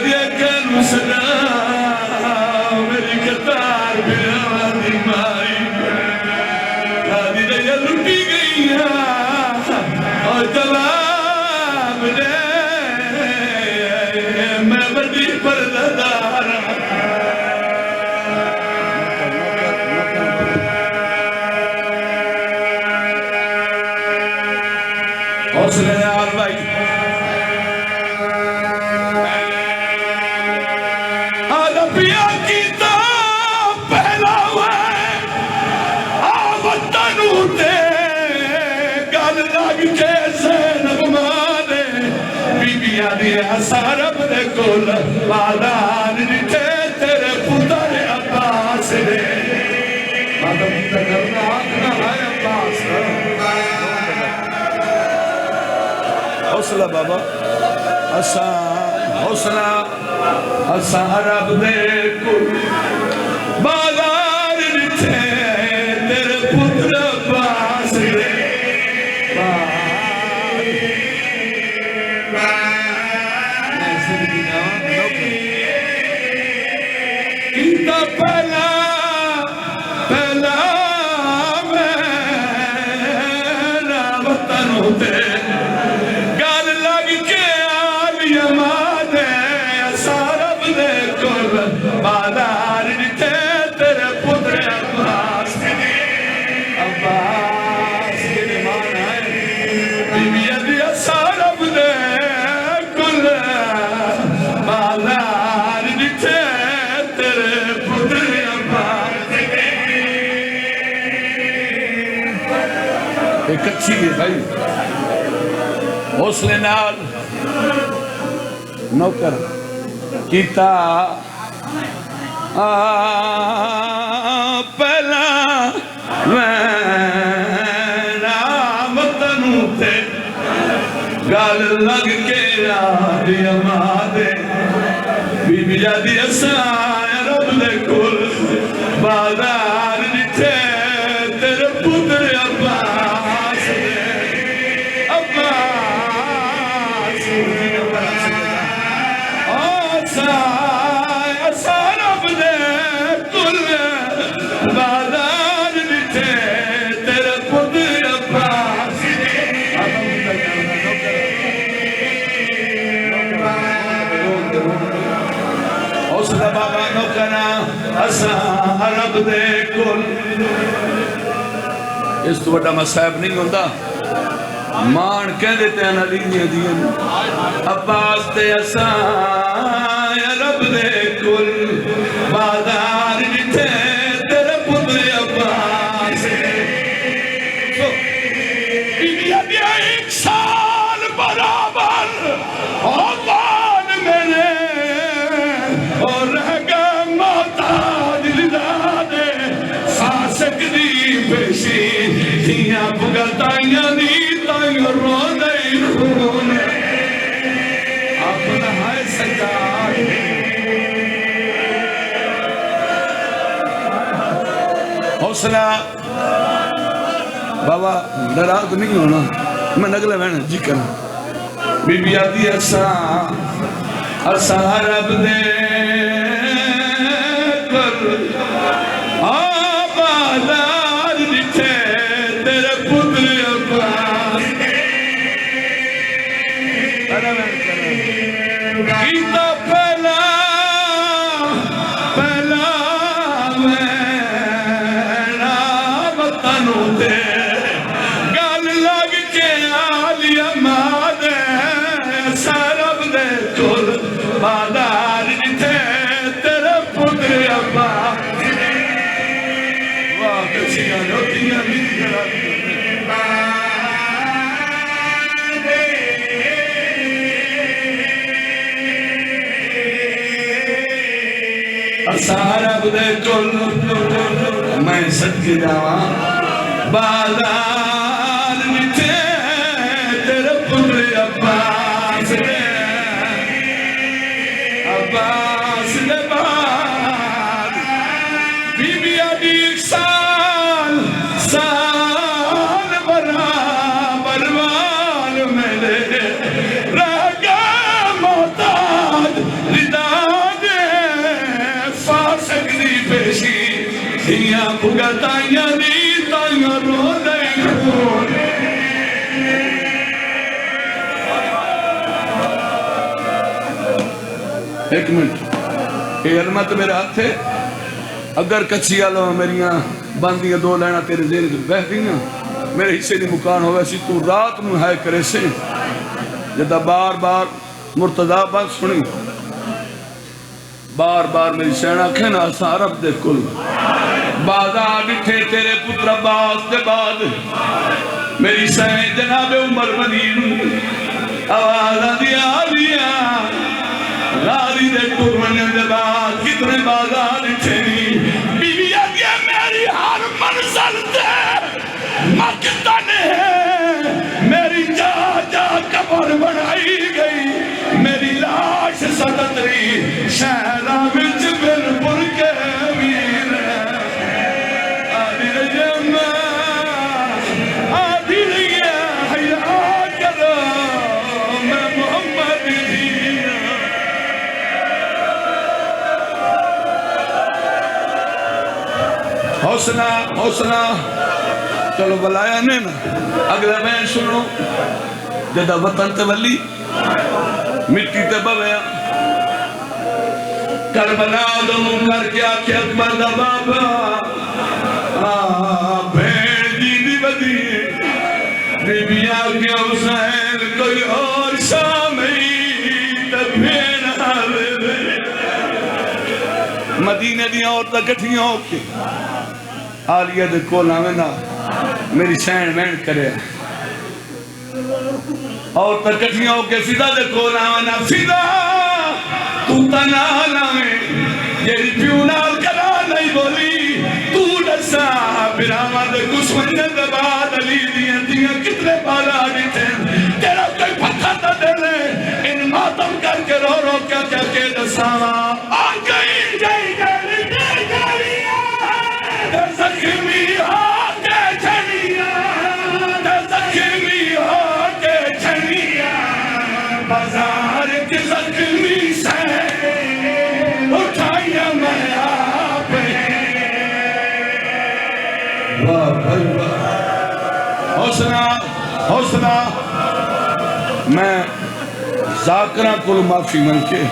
دیا کن سلام میری کتار بیانی مائی دادی دیا لٹی گئی اور جواب دے میں بڑی پرددار حوصلے نال بھائی آدھا پیا کیتا پہلا ہوئے آوطن ہوتے گل لگ کے زینب مانے بی بی آدھی حسار اپنے کول مالان نٹھے تیرے پتر عباس نے آدھا پتر کرنا آدھنا ہے عباس حوصلہ بابا حوصلہ عرب دے کل بازار نٹھے تیرے پتر عباس دے کیتا پہلا میرا وطن ہوتے بادار نٹھے تیرے پتر عباس عباس کے مانا ہے بی بی ادیا سارب دے کل بادار نٹھے تیرے پتر عباس ایک اچھی ہے بھائی حوصلے نال نوکر کیتا پہلا میرا وطن تے گل لگ کے آدھی امادے بی بی آدھی اسائے رب دے کل بازار نٹھے تیرے پتر عباس دے عباس سارب دے کل بازار نٹھے تیرے پتر عباس حوصلہ بابا نوکرا سارب دے کل اس تو بڑا مصائب نہیں ہوتا مان کہہ دیتے ہیں علیہ دین عباس تے اسائے رب دے کل بازار نٹھے تیرے پتر عباس بی بی ادیا ایک سال برابر اوان میرے اور رہ گا محتاج لدادے ساسک دی پیشی تیاں بگتائیاں دی تائیاں رو دئی خون اپنا ہے سجاد حوصلہ بابا ڈرات نہیں ہونا میں نگلے بہن جی کرنا بی بی آدھی اسا رب دے کر آبادار نٹھے تیرے پتر عباس کیتا پہلا میرا وطن ہوتے گل لگ کے آلی امادے سارب دے کل بازار نٹھے تیرے پتر عباس واہ کچھیاں روٹیاں بھی کرا سارب دے کل میں صدقے جاواں بازار نٹھے تیرے پتر عباس دے بعد بی بی آدھی ایک سال برابر وال میرے رہ گا محتاج ردا دے فاسق دی پیشی دیا بھگتائیاں دی تائیاں رو دے کھونے ایک منٹ یہ علمت میرے ہاتھ ہے اگر کچھی آلو میریاں باندیاں دو لینا تیرے ذہن سے بہ گئیاں میرے حصے نہیں مکان ہوئے سی تو رات میں ہے کرے سے جدہ بار بار مرتضی بات سنی بار بار میری سینہ کھینا سا رب دے کل بازا بٹھے تیرے پتر عباس دے بعد میری سین جناب عمر مدین آوازہ دیا دیا غاری دے قربانی دے بعد کتنے بازار چھنی بی بی آگیا میری ہر منزل دے مقتن ہے میری جا جا قبر بنائی گئی میری لاش ستتری شہرہ وچ بلبل کے امیر آدھی رجمہ آدھی ریا حیاء کرو میں محمد دیا حوصلہ حوصلہ چلو بلایا نہیں نا اگلا میں سنو جدہ وطن تے ولی مٹی تے بویا کربلا دم کر کے آکے اکبر دا بابا بھیڑ دی دی بدی بی بی آگیا حسین کوئی اور شامی تبھیڑ آوے مدینے دیا عورتہ کٹھیاں ہو کے آلیہ دے کولا میں نا میری سین وین کرے اور تکٹھیاں ہو کے فضا دے کولا میں نا فضا تو تنالا میں یہ پیونال کرا نہیں بولی تو نسا براما دے کسمنے دے بعد علی دیاں کتنے بالا آگیتے تیرا کوئی پتھا تا دے لے ان ماتم کر کے رو رو کیا کیا کے نساوا آگئی جائی جائی جائی جائی زخمی ہو کے چھنیا زخمی ہو کے چھنیا بازار کے زخمی سے اٹھائیا میں آپ حوصلہ حوصلہ میں ذاکرہ کل معافی من کے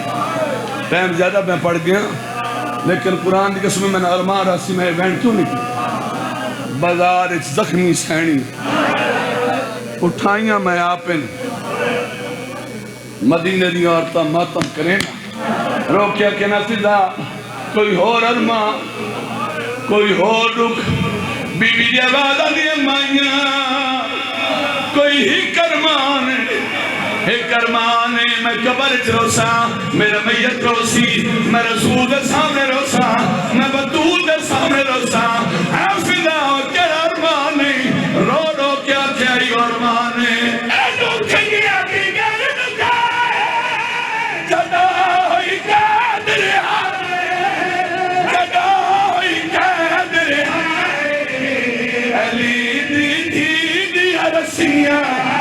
ٹائم زیادہ میں پڑھ گیا لیکن قرآن کی قسم میں نے ارمان راسی میں ایونٹ کیوں نہیں کی بازار ایک زخمی سینی اٹھائیاں میں آپن مدینہ دی عورتہ ماتم کریں روکیا کہ نہ فضا کوئی اور ارمان کوئی اور رکھ بی بی جوادہ دی امائیاں کوئی ہی کرمان میں قبر روسا میرا میت روسی میں رسول دے سامنے روسا میں بدول دے سامنے روسا اے فضا کیا ارمانے رو رو کیا کیا ہی ارمانے اے دکھنی آگی گل نکائے جدا ہوئی قادر آئے جدا ہوئی قادر آئے علی دی دی دی رسیاں